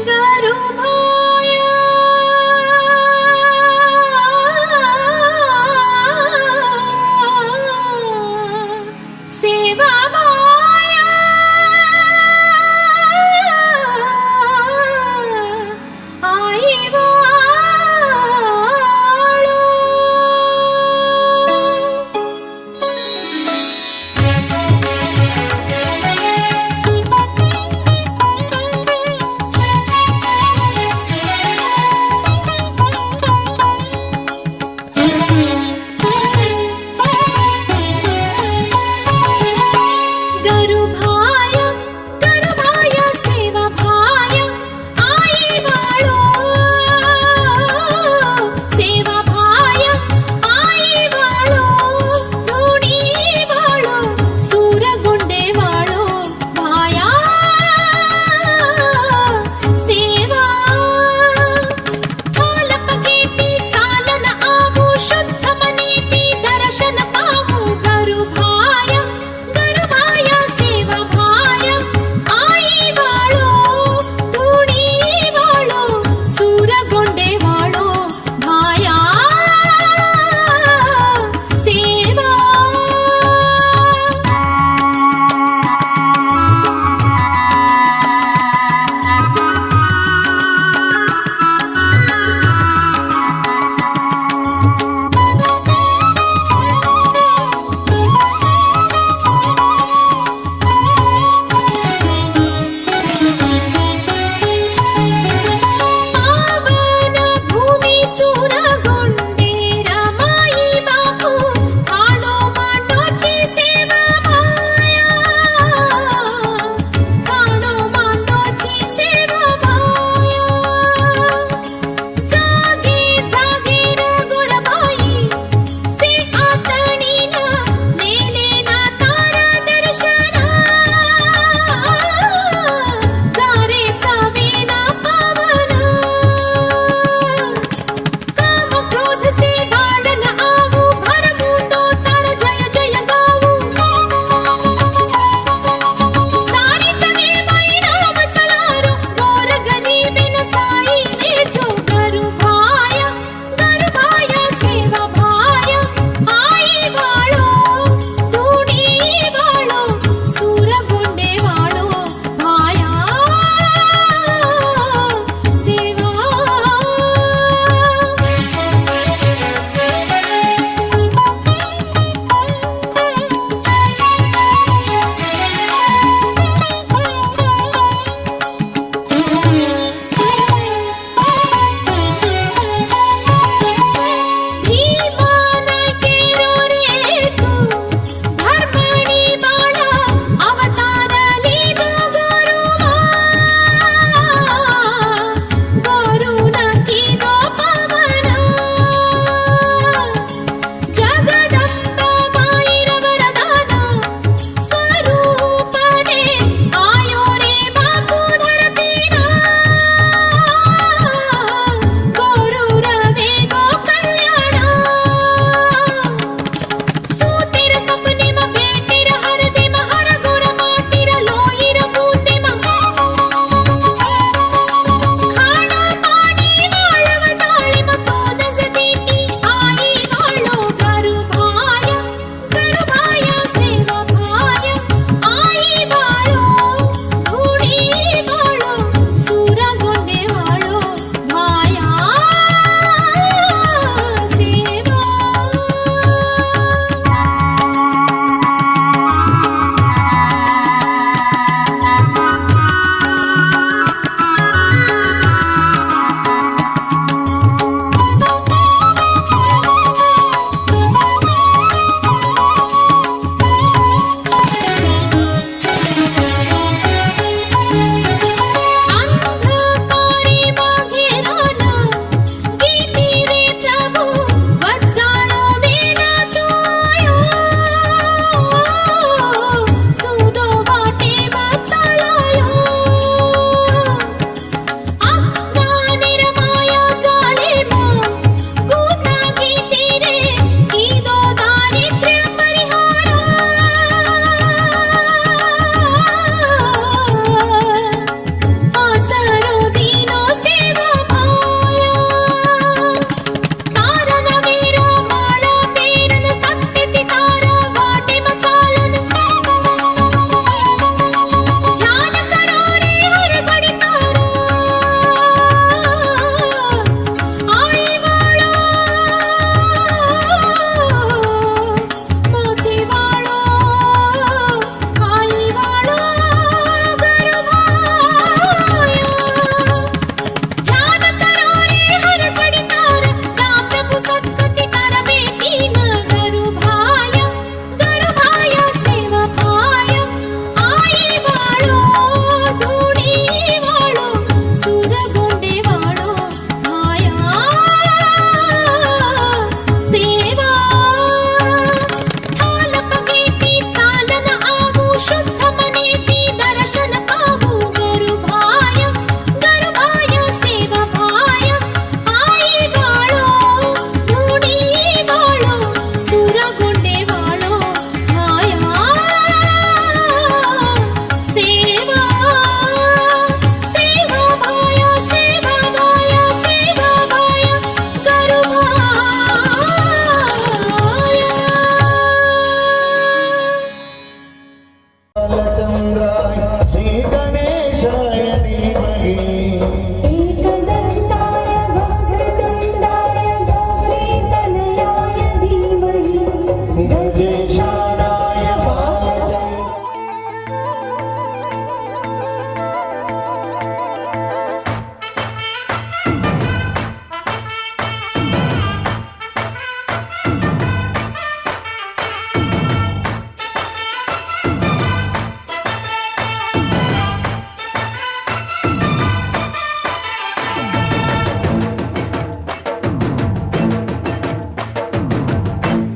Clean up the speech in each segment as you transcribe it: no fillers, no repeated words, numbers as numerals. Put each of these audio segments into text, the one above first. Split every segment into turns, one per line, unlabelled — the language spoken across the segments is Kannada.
गरुभाय सेवाभाय आईवाळो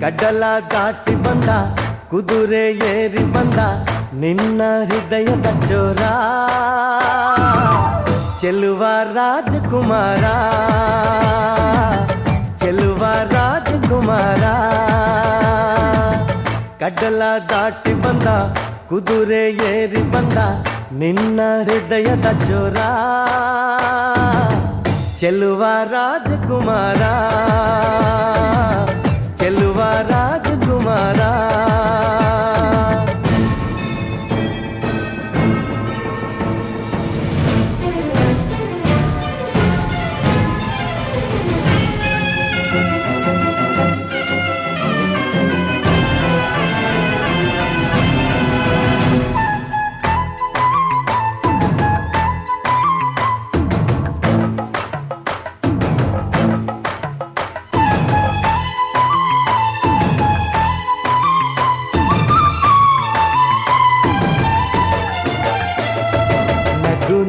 ಕಡಲ ದಾಟಿ ಬಂದ ಕುದುರೆ ಏರಿ ಬಂದ ನಿನ್ನ ಹೃದಯದ ಚೋರ ಚೆಲುವ ರಾಜಕುಮಾರ ಚೆಲುವ ರಾಜಕುಮಾರ ಕಡಲ ದಾಟಿ ಬಂದ ಕುದುರೆ ಏರಿ ಬಂದ ನಿನ್ನ ಹೃದಯದ ಚೋರ ಚೆಲುವ ರಾಜಕುಮಾರ ಚೆಲುವ ರಾಜಕುಮಾರ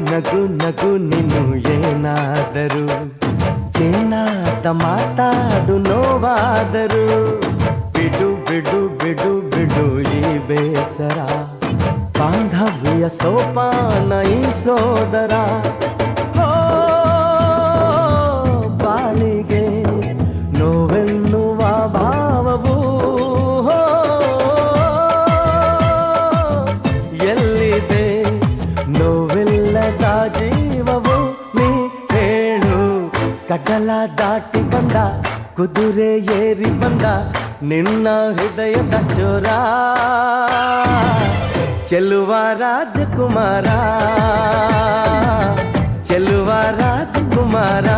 ನಗು ನಗು ನೀನು ಏನಾದರೂ ಚೇನಾದ ಮಾತಾಡು ನೋವಾದರೂ ಬಿಡು ಬಿಡು ಬಿಡು ಬಿಡು ಈ ಬೇಸರ ಬಾಂಧವ್ಯ ಸೋಪಾನ ಈ ಸೋದರ ಬಾಳಿಗೆ ನೋವೆನ್ನುವ ಭಾವವು ಎಲ್ಲಿದೆ ನೋವಿಲ್ಲದ ಜೀವವು ನೀ ಹೇಳು ಕಡಲ ದಾಟಿ ಬಂದ ಕುದುರೆ ಏರಿ ಬಂದ ನಿನ್ನ ಹೃದಯದ ಚೋರ ಚೆಲುವ ರಾಜಕುಮಾರ ಚೆಲುವ ರಾಜಕುಮಾರ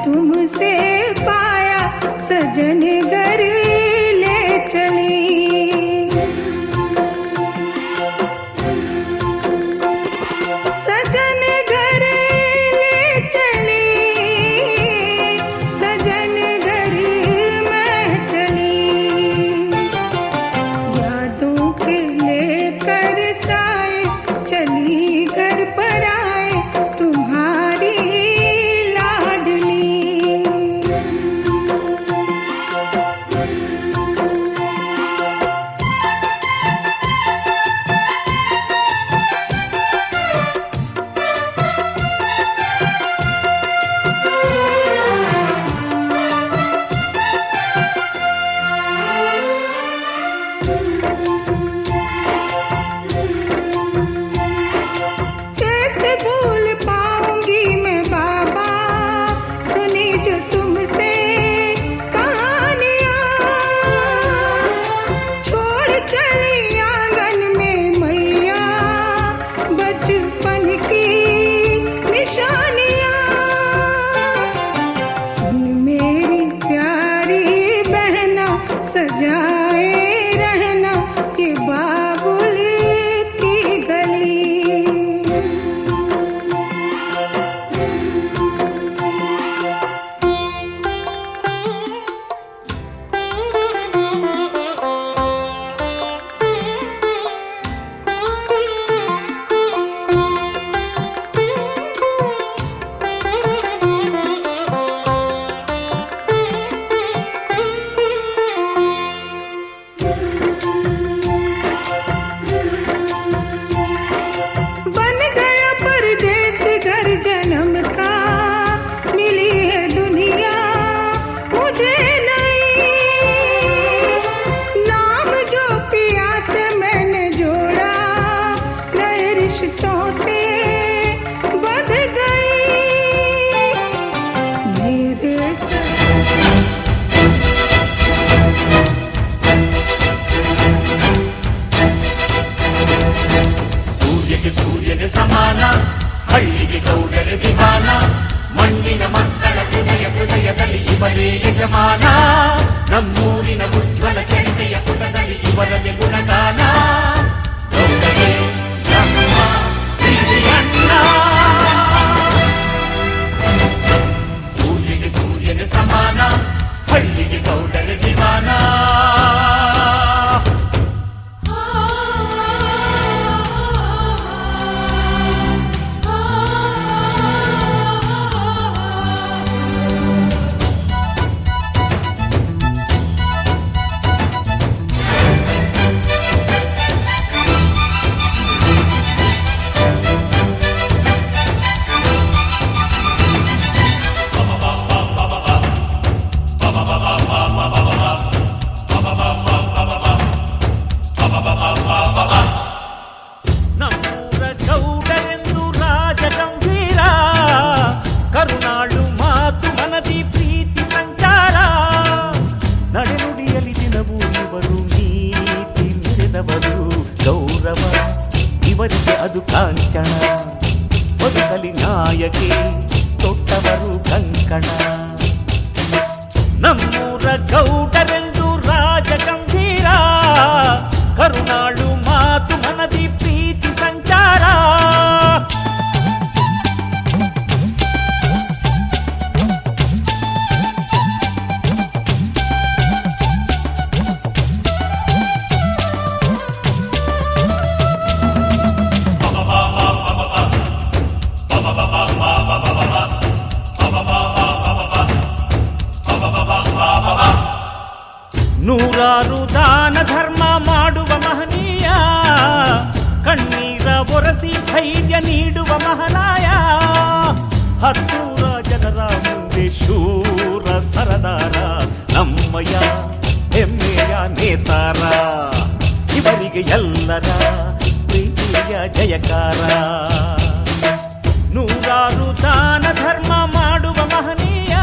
तुमसे पाया सजन घर ले चली सजन घर ले चली सजन घर मैं चली यादों के लेकर साए चली घर पर आए तुम्हारी
ಇವರೇ ಯಜಮಾನ ನಮ್ಮೂರಿನ ಉಜ್ವಲ ಚರಿತೆಯ ಪುಟದಲ್ಲಿ ಇವರದೇ ಗುಣಗಾನ ಗೌಡರೇ ನಮ್ಮ ಹಿರಿಯಣ್ಣ. ಸೂರ್ಯಗೆ ಸೂರ್ಯನ ಸಮಾನ ಹಳ್ಳಿಗೆ ಗೌಡರ ದಿವಾನ.
ನಮ್ಮೂರ ಗೌಡರೆಂದು ರಾಜ ಗಂಭೀರ ಕರುನಾಳು ಮಾತು ಮನದಿ ಪ್ರೀತಿ ಸಂಚಾರ ನಡೆನುಡಿಯಲಿ ದಿನವೂ ಇವರು ನೀತಿ ಮೆರೆದವರು ಗೌರವ ಇವರಿಗೆ ಅದು ಕಾಂಚನ ಬದುಕಲಿ ನಾಯಕಿ ತೊಟ್ಟವರು ಕಂಕಣ. ನಮ್ಮೂರ ಗೌಡರೆಂದು ರಾಜ ಗಂಭೀರ ಕರುನಾಳು ಮಾತು ಮನದಿ ಪ್ರೀತಿ ಸಂಚಾರ ನೂರಾರು ದಾನ ಧರ್ಮ ಮಾಡುವ ಮಹನೀಯ ಕಣ್ಣೀರ ಒರೆಸಿ ಧೈರ್ಯ ನೀಡುವ ಮಹನಾಯ ಹತ್ತೂರ ಜನರ ಮುಂದೆ ಶೂರ ಸರದಾರ ನಮ್ಮಯ ಹೆಮ್ಮೆಯ ನೇತಾರ ಇವರಿಗೆ ಎಲ್ಲರ ಪ್ರೀತಿಯ ಜಯಕಾರ. ನೂರಾರು ದಾನ ಧರ್ಮ ಮಾಡುವ ಮಹನೀಯ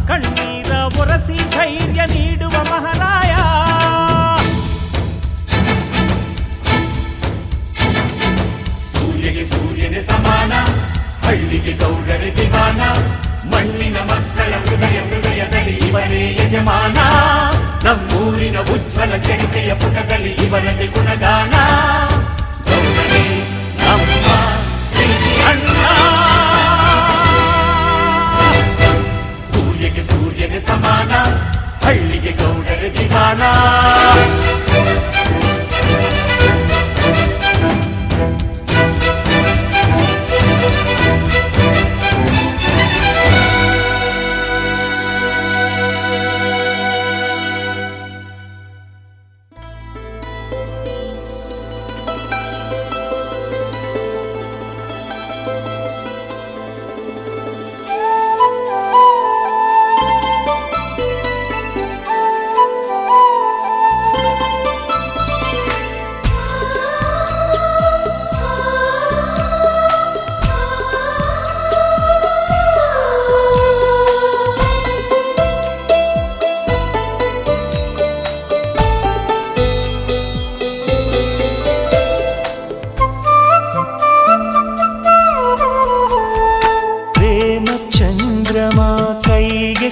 ಕಣ್ಣೀರ ಒರೆಸಿ ಧೈರ್ಯ ನೀಡುವ ಮಹಾರಾಯ.
ಸೂರ್ಯಗೆ ಸೂರ್ಯನೇ ಸಮಾನ ಹಳ್ಳಿಗೆ ಗೌಡರ ದಿವಾನ ಮಣ್ಣಿನ ಮಕ್ಕಳ ಹೃದಯದಲ್ಲಿ ಇವರೇ ಯಜಮಾನ ನಮ್ಮೂರಿನ ಉಜ್ವಲ ಚರಿತೆಯ ಪುಟದಲ್ಲಿ ಇವರದೇ ಗುಣಗಾನ ಗೌಡರೇ ನಮ್ಮ ಹಿರಿಯಣ್ಣ. ಸೂರ್ಯಗೆ ಸೂರ್ಯನೇ ಸಮಾನ ಹಳ್ಳಿಗೆ ಗೌಡರ ದಿವಾನ.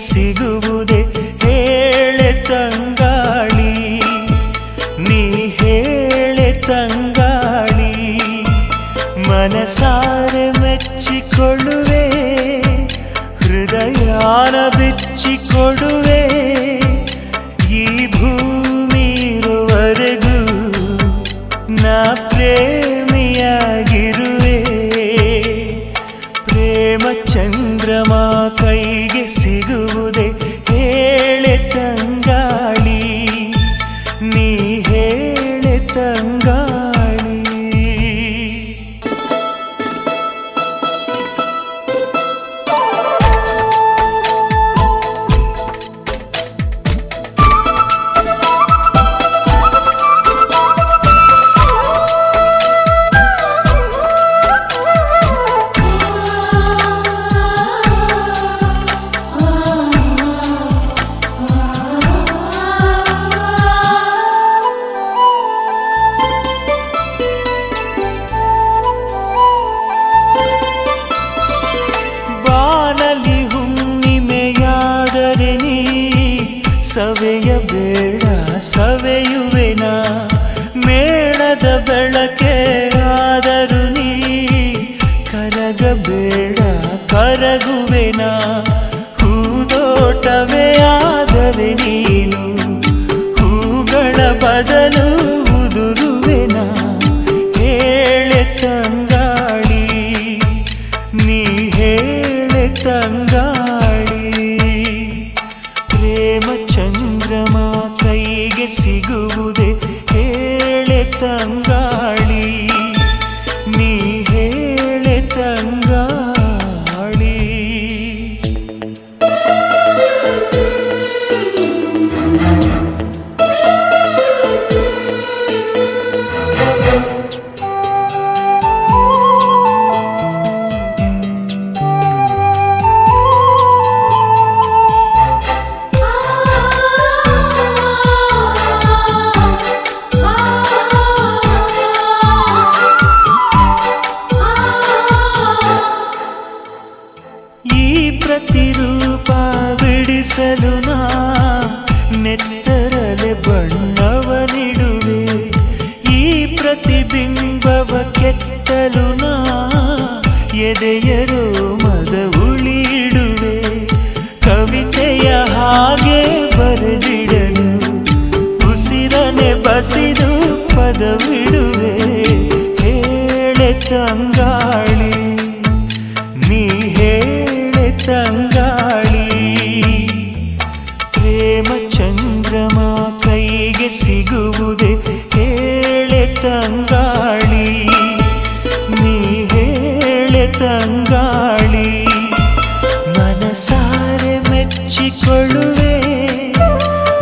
ಸಿಗುವುದೇ ಹೇಳೆ ತಂಗಾಳಿ ನೀ ಹೇಳೆ ತಂಗಾಳಿ ಮನಸಾರೆ ಮೆಚ್ಚಿಕೊಳ್ಳುವೆ ಹೃದಯಾನ ಬಿಚ್ಚಿಕೊಡುವೆ ಈ ಭೂಮಿ ಇರುವರೆಗೂ ನಾ ಪ್ರೇಮಿಯಾಗಿರುವೆ ಪ್ರೇಮ ಚಂದ್ರಮ ಕೈಗೆ ಸಿಗುವುದೇ ಹೇಳೆ ತಂಗಾಳಿ ನೀ ಹೇಳೆ ತಂಗಾಳಿ. ಕರಗುವೆನಾ ಹೂದೋಟವೇ ಆದರೆ ನೀನು ಹೂಗಳ ಬದಲು ಉದುರುವೆನಾ ಹೇಳೆ ತಂಗಾಳಿ ನೀ ಹೇಳೆ ತಂಗಾಳಿ ಪ್ರೇಮ ಚಂದ್ರಮ ಕೈಗೆ ಸಿಗುವುದೇ ಹೇಳೆ ತಂಗಾಳಿ ನೀ ಹೇಳೆ ತಂಗಾಳಿ ಪ್ರತಿರೂಪ ಬಿಡಿಸಲು ನಾ ನೆತ್ತರಲೆ ಬಣ್ಣವನಿಡುವೆ ಈ ಪ್ರತಿಬಿಂಬವ ಕೆತ್ತಲು ನಾ ಎದೆಯರೋ ಮದ ಉಳಿಡುವೆ ಕವಿತೆಯ ಹಾಗೆ ಬರೆದಿಡಲು ಉಸಿರನೆ ಬಸಿದು ಪದವಿಡುವೆ ಹೇಳೆ ತಂಗಾಳಿ ನೀ ಹೇಳೆ ತಂಗಾಳಿ ಪ್ರೇಮ ಚಂದ್ರಮ ಕೈಗೆ ಸಿಗುವುದೇ ಹೇಳೆ ತಂಗಾಳಿ ನೀ ಹೇಳೆ ತಂಗಾಳಿ ಮನಸಾರೆ ಮೆಚ್ಚಿಕೊಳ್ಳುವೆ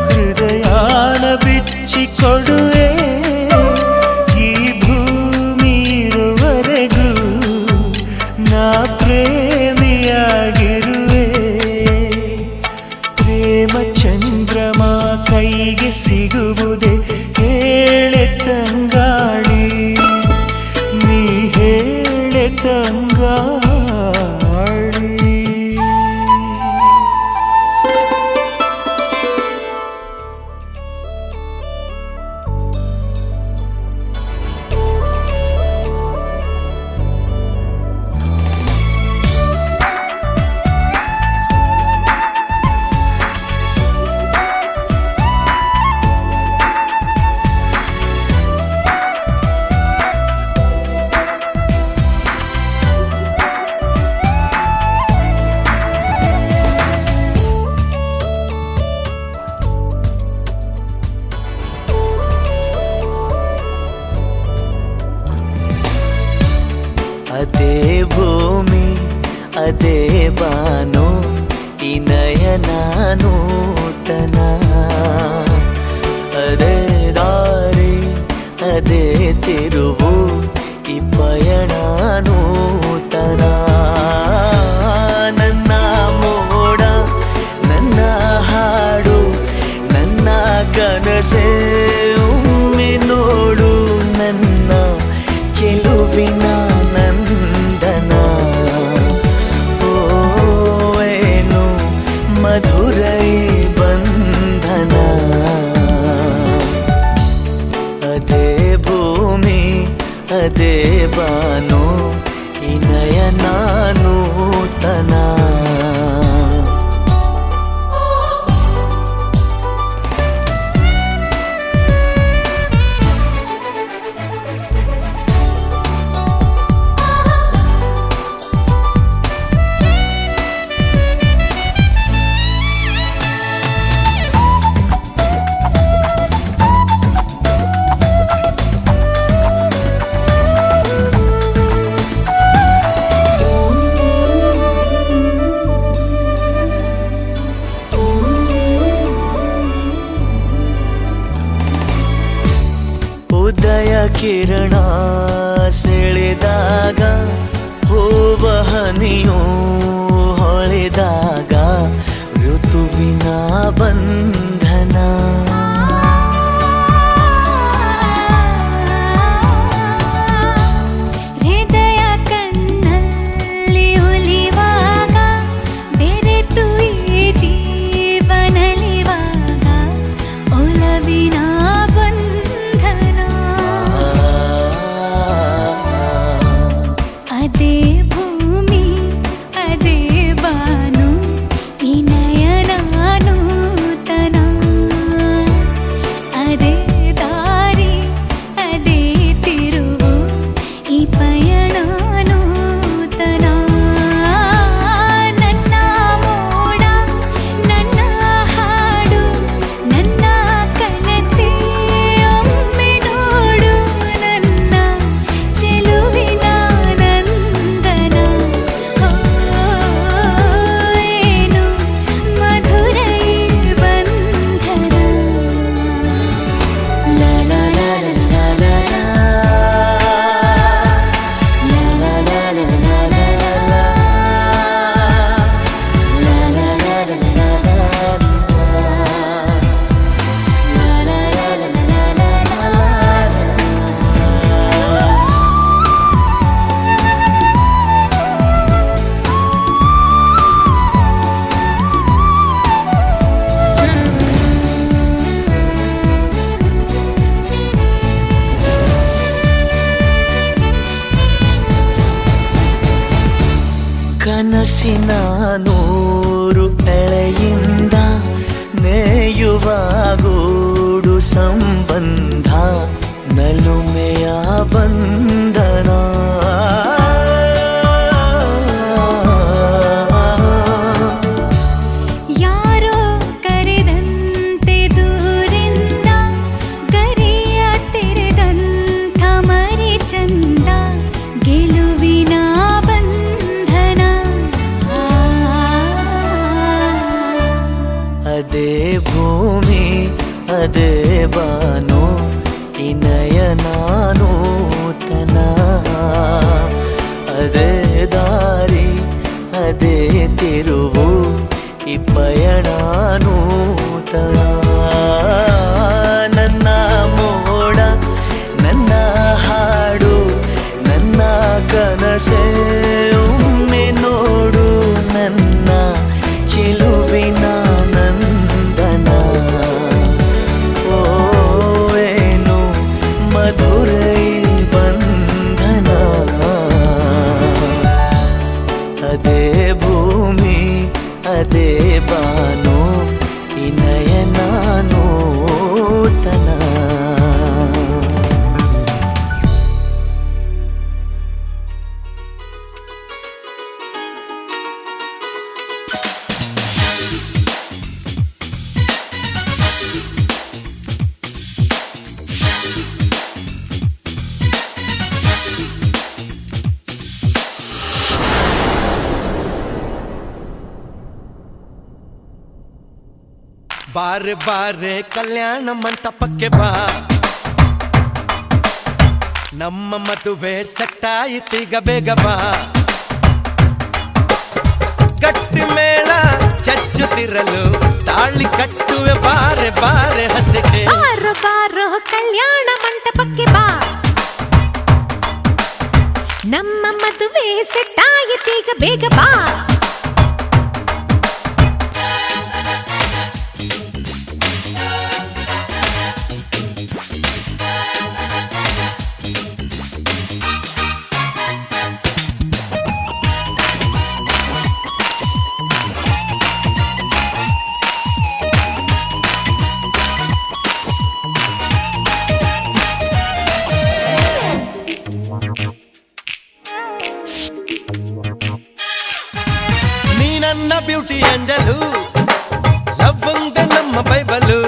ಹೃದಯಾನ ಬಿಚ್ಚಿಕೊಡುವೆ ಈ ಭೂಮಿ ಇರುವರೆಗೂ ನಾ ಪ್ರೇಮಿಯಾಗಿರುವೆ ಪ್ರೇಮ ಚಂದ್ರಮ ಕೈಗೆ ಸಿಗುವುದೇ ಹೇಳೆ ತಂಗಾಳಿ ನೀ ಹೇಳೆ ತಂಗಾಳಿ
ಅದೇ ಭೂಮಿ ಅದೇ ಬಾನು ಈ ನಯನ ನೂತನ ಅದೇ ದಾರಿ ಅದೇ ತಿರುವು ಈ ಪಯಣ ನೂತನ ನನ್ನ ಮೋಡ ನನ್ನ ಹಾಡು ನನ್ನ ಕನಸೇ ಒಮ್ಮೆ ನೋಡು ನನ್ನ ಚೆಲುವಿನ ನಂದನ ಓವೇನು ಮಧುರೈ ಬಂಧನ ಅದೇ ಭೂಮಿ ಅದೇ ಬಾನು ಈ ನಯನ ನೂತನ ಉದಯ ಕಿರಣ ಸೆಳೆದಾಗ ಹೂವ ಹನಿಯು ಹೊಳೆದಾಗ ಋತುವಿನ ಬಂಧನ
ಹೃದಯ ಕಣ್ಣಲ್ಲಿ ಉಲಿವಾಗ ಬೆರೆತು ಈ ಜೀವನಲಿವಾಗ ಒಲವಿನ ಬಂಧನ ಅದೇ ಭೂಮಿ ಅದೇ
ಕನಸಿನ ನೂರು ಎಳೆಯಿಂದ ನೇಯುವ ಗೂಡು ಸಂಬಂಧ ನಲುಮೆಯ ಬಂಧನ
ಯಾರೋ ಕರೆದಂತೆ ದೂರಿಂದ ಗರಿಯ ತೆರೆದಂಥ ಮರಿ ಚಂದ ಗೆಲುವಿನ ಬಂಧನ
ಅದೇ ಭೂಮಿ ಅದೇ ಬಾನು ನಯನ ನೂತನ ಅದೇ ದಾರಿ ಅದೇ ತಿರುವು ಈ ಪಯಣ ನೂತನ ನನ್ನ ಮೋಡ ನನ್ನ ಹಾಡು ನನ್ನ ಕನಸೆ ಒಮ್ಮೆ ನೋಡು ನನ್ನ ಚೆಲುವಿನ ನಂದನ ಓ ಏನು ಮಧುರೈ ಬಂಧನ ಅದೇ ಭೂಮಿ ಅದೇ ಬಾನು ಈ ನಯನ ನೂತನ
ಬಾರೆ ಬಾರೆ ಕಲ್ಯಾಣ ಮಂಟಪಕ್ಕೆ ಬಾ ನಮ್ಮ ಮದುವೆ ಸೆಟ್ಟಾಯಿತೀಗ ಬೇಗ ಬಾ ಗಟ್ಟಿ ಮೇಳ ಚಚ್ಚುತ್ತಿರಲು ತಾಳಿ ಕಟ್ಟುವೆ ಬಾರೆ ಬಾರೆ ಹಸಿಗೆ
ಬಾರೋ ಬಾರೋ ಕಲ್ಯಾಣ ಮಂಟಪಕ್ಕೆ ಬಾ ನಮ್ಮ ಮದುವೆ ಸೆಟ್ಟಾಯಿತೀಗ ಬೇಗ ಬಾ
ನನ್ನ ಬ್ಯೂಟಿ ಅಂಜಲು ಲವ್ ಒಂದೇ ನಮ್ಮ ಬೈಬಲು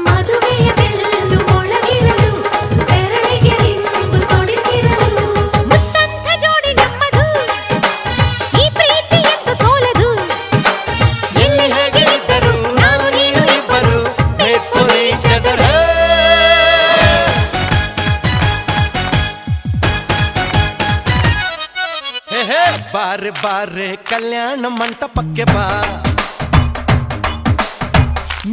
ಮದುವೆಯ ಬೆಲ್ಲು ಒಳಗಿರಲು ಬೆರಳಿಗೆ ರಿಂಬು ತೊಡಿಸಿರಲು ಮುತ್ತಂಥ ಜೋಡಿ ನಮ್ಮದು ಈ ಪ್ರೀತಿ ಎಂತ ಸೋಲದು ಎಲ್ಲಿ ಹೇಗಿದ್ದರು ನಾವು ನೀನು ಇಬ್ಬರು
made for each other. ಹೇ ಹೇ ಬಾರೆ ಬಾರೆ ಕಲ್ಯಾಣ ಮಂಟಪಕ್ಕೆ ಬಾ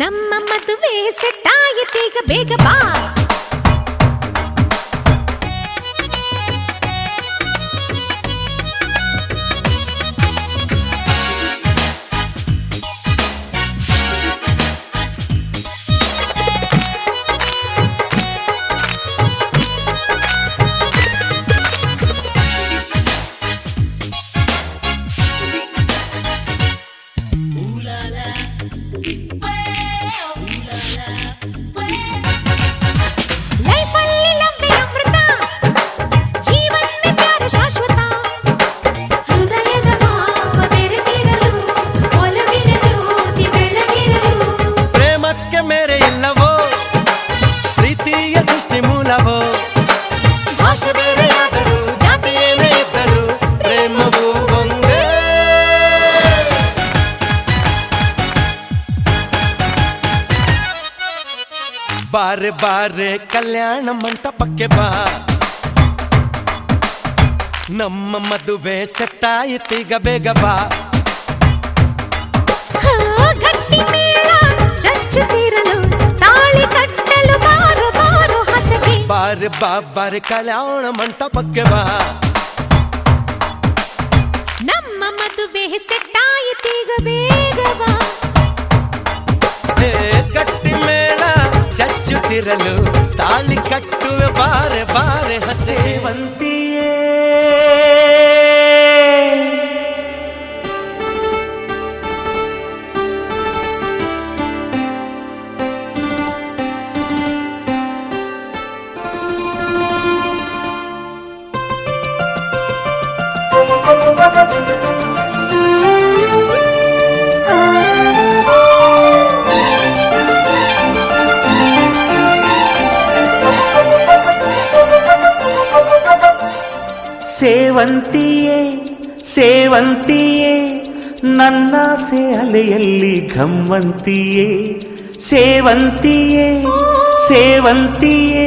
ನಮ್ಮ ಮದುವೆ ಸೆಟ್ಟಾಯಿತೀಗ ಬೇಗ ಬಾ
ಬಾರೆ ಬಾರೆ ಕಲ್ಯಾಣ ಮಂಟಪಕ್ಕೆ ಬಾ ನಮ್ಮ ಮದುವೆ ಸೆಟ್ಟಾಯಿತೀಗ ಬೇಗ ಬಾ
ಗಟ್ಟಿ ಮೇಳ ಚಚ್ಚುತ್ತಿರಲು ತಾಳಿ ಕಟ್ಟಲು ಬಾರೋ ಬಾರೋ ಹಸಗೆ
ಬಾರೆ ಬಾ ಬಾರೆ ಕಲ್ಯಾಣ ಮಂಟಪಕ್ಕೆ ಬಾ
ನಮ್ಮ ಮದುವೆ ಸೆಟ್ಟಾಯಿತೀಗ ಬೇಗ ಬಾ
ಗಟ್ಟಿ ಮೇಳ ಚಚ್ಚುತ್ತಿರಲು ತಾಳಿ ಕಟ್ಟುವೆ ಬಾರೆ ಬಾರೆ ಹಸೇವಂತಿಯೇ
ಸೇವಂತಿಯೇ ಸೇವಂತಿಯೇ ನನ್ನಾಸೆ ಅಲೆಯಲ್ಲಿ ಘಮ್ಮಂತಿಯೇ ಸೇವಂತಿಯೇ ಸೇವಂತಿಯೇ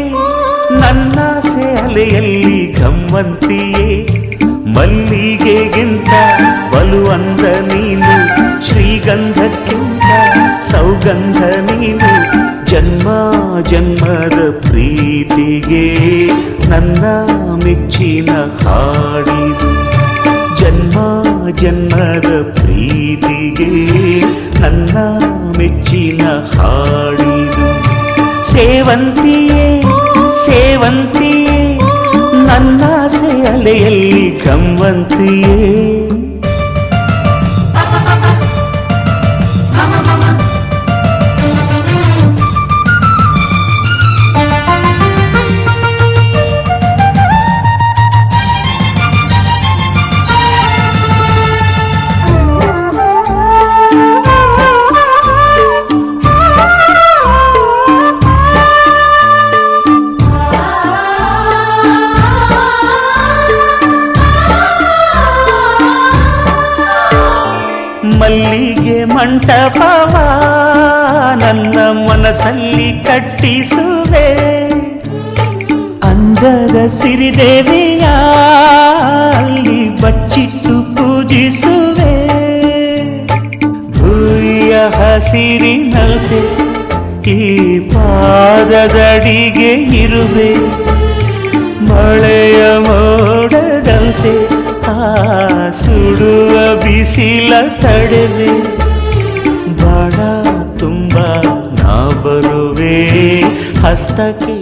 ನನ್ನಾಸೆ ಅಲೆಯಲ್ಲಿ ಘಮ್ಮಂತಿಯೇ ಮಲ್ಲಿಗೆಗಿಂತ ಬಲು ಅಂದ ನೀನು ಶ್ರೀಗಂಧಕ್ಕಿಂತ ಸೌಗಂಧ ನೀನು ಜನ್ಮ ಜನ್ಮದ ಪ್ರೀತಿಗೆ ನನ್ನ ಮೆಚ್ಚಿನ ಹಾಡಿದು ಜನ್ಮ ಜನ್ಮದ ಪ್ರೀತಿಗೆ ನನ್ನ ಮೆಚ್ಚಿನ ಹಾಡಿದು ಸೇವಂತಿಯೇ ಸೇವಂತಿಯೇ ನನ್ನಾಸೆ ಅಲೆಯಲ್ಲಿ ಘಮ್ಮಂತಿಯೇ ಮಲ್ಲಿಗೆ ಮಂಟಪವ ನನ್ನ ಮನಸ್ಸಲ್ಲಿ ಕಟ್ಟಿಸುವೆ ಅಂದದ ಸಿರಿದೇವಿಯ ಅಲ್ಲಿ ಬಚ್ಚಿಟ್ಟು ಪೂಜಿಸುವೆ ಭೂಯ ಹಸಿರಿನಲ್ತೆ ಈ ಪಾದದಡಿಗೆ ಇರುವೆ ಮಳೆಯ ಮೋಡದಂತೆ ಆ ಸುಡುವ ಬಿಸಿಲ ತಡೆವೆ ಬಾಳ ತುಂಬ ನಾ ಬರುವೆ ಹಸ್ತಕ್ಕೆ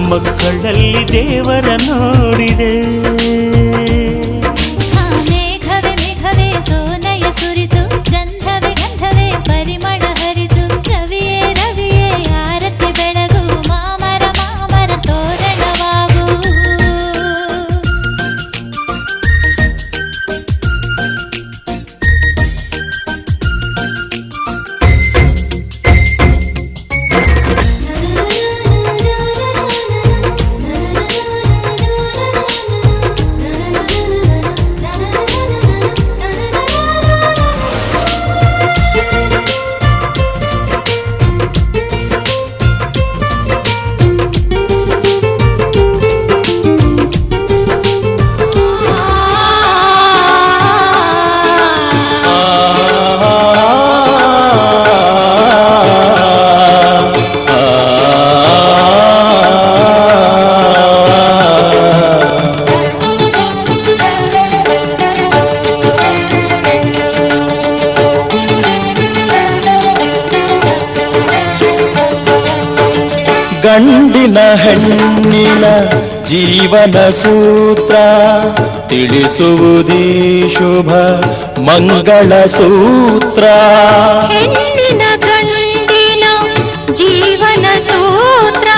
ಮಕ್ಕಳಲ್ಲಿ ದೇವರ ನೋಡಿದೆ
ಮೇಘವೇ ಮೇಘವೇ ಸೋನಯ ಸುರಿಸು ಗಂಧವೇ ಗಂಧವೇ ಪರಿಮಳ ಹರಿಸು ರವಿಯೇ ರವಿಯೇ ಆರತಿ ಬೆಳಗು ಮಾಮರ ಮಾಮರ ತೋರಣವಾಗು
ಗಂಡಿನ ಹೆಣ್ಣಿನ ಜೀವನ ಸೂತ್ರ ತಿಳಿಸುವುದೀ ಶುಭ ಮಂಗಳ ಸೂತ್ರ
ಹೆಣ್ಣಿನ ಗಂಡಿನ ಜೀವನ ಸೂತ್ರ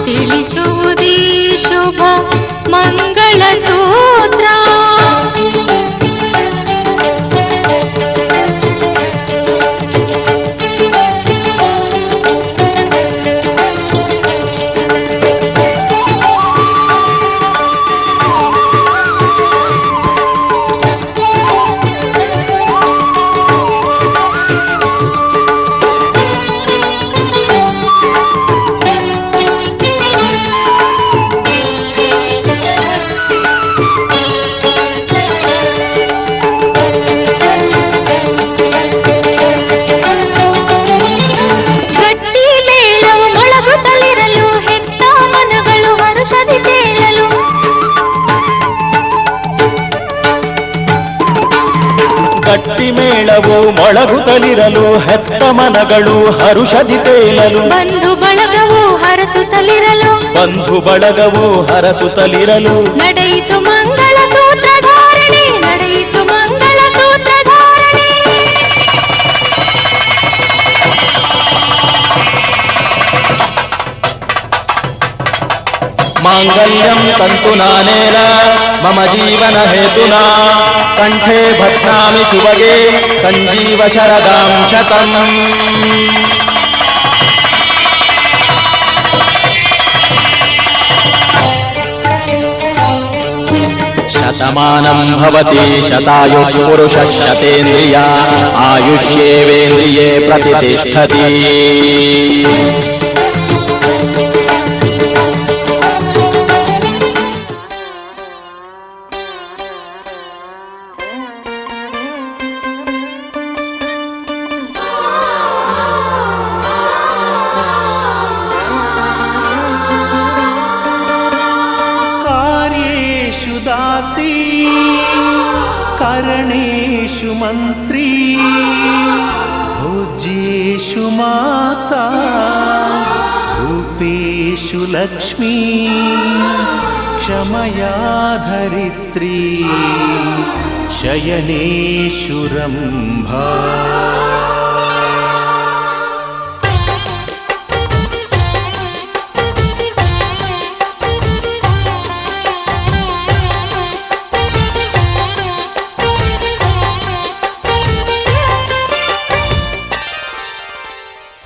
ತಿಳಿಸುವುದೀ ಶುಭ ಮಂಗಳ ಸೂತ್ರ
ಗಟ್ಟಿ ಮೇಳವು ಮೊಳಗುತ್ತಲಿರಲು ಹೆತ್ತ ಮನಗಳು ಹರುಷದಿ ತೇಲಲು
ಬಂಧು ಬಳಗವು ಹರಸುತ್ತಲಿರಲು
ಬಂಧು ಬಳಗವು ಹರಸುತ್ತಲಿರಲು
ನಡೆಯಿತು ಮಂಗಳ ಸೂತ್ರಧಾರಣೆ ನಡೆಯಿತು ಮಂಗಳ ಸೂತ್ರಧಾರಣೆ
ಮಾಂಗಲ್ಯಂ ತಂತು ನಾನೇನ ಮಮ ಜೀವನ ಹೇತುನಾ ಕಂಠೆ ಭದ್ನಾಮಿ ಶುಭಗೆ ಸಂಜೀವ ಶರದಾಂ ಶತಂ ಶತಮಾನಂ ಭವತಿ ಶತಾಯುಃ ಪುರುಷಃ ಶತೇಂದ್ರಿಯ ಆಯುಷ್ಯೇವೇಂದ್ರಿಯೇ ಪ್ರತಿಷ್ಠತಿ
कार्येषु दासी करणेषु मन्त्री भोज्येषु माता रूपेषु लक्ष्मी क्षमया धरित्री शयनेषु रम्भा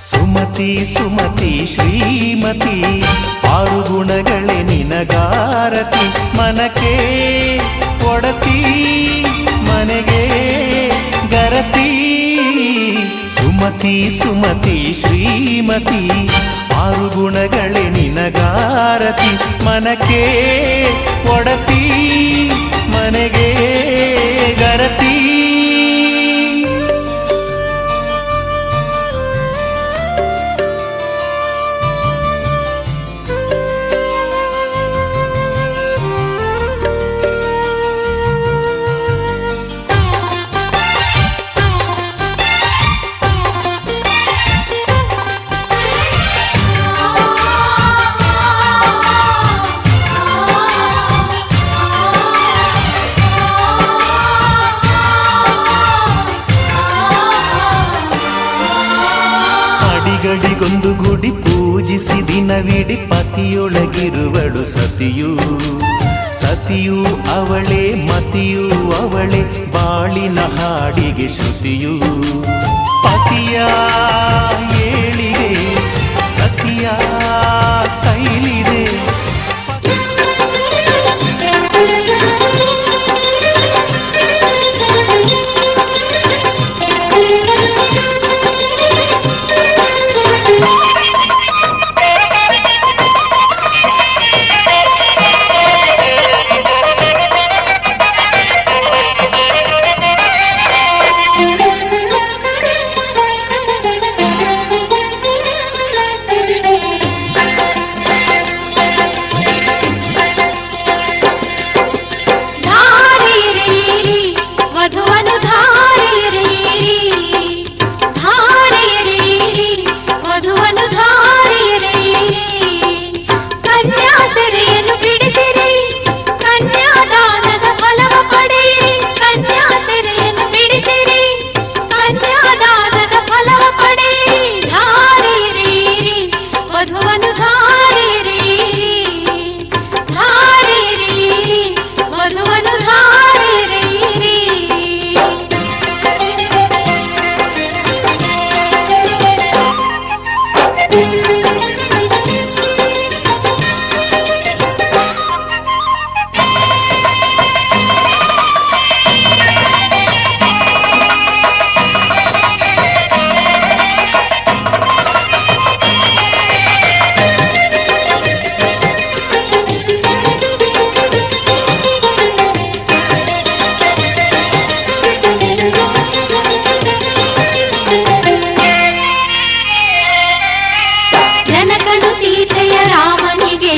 ಸುಮತಿ ಸುಮತಿ ಶ್ರೀಮತಿ ಆರು ಗುಣಗಳೇ ನಿನಗಾರತಿ ಮನಕ್ಕೆ ಒಡತಿ ಮನೆಗೆ ಗರತಿ ಸುಮತಿ ಸುಮತಿ ಶ್ರೀಮತಿ ಆರು ಗುಣಗಳೇ ನಿನಗಾರತಿ ಮನಕ್ಕೆ ಒಡತಿ ಮನೆಗೆ ಗರತಿ ಗಡಿಗೊಂದು ಗುಡಿ ಪೂಜಿಸಿ ದಿನವಿಡಿ ಪತಿಯೊಳಗಿರುವಳು ಸತಿಯು ಸತಿಯು ಅವಳೇ ಮತಿಯು ಅವಳೇ ಬಾಳಿನ ಹಾಡಿಗೆ ಶ್ರುತಿಯು ಪತಿಯ ಏಳಿಗೆ ಸತಿಯ ಕೈಲಿದೆ
ಜನಕನು ಸೀತೆಯ ರಾಮನಿಗೆ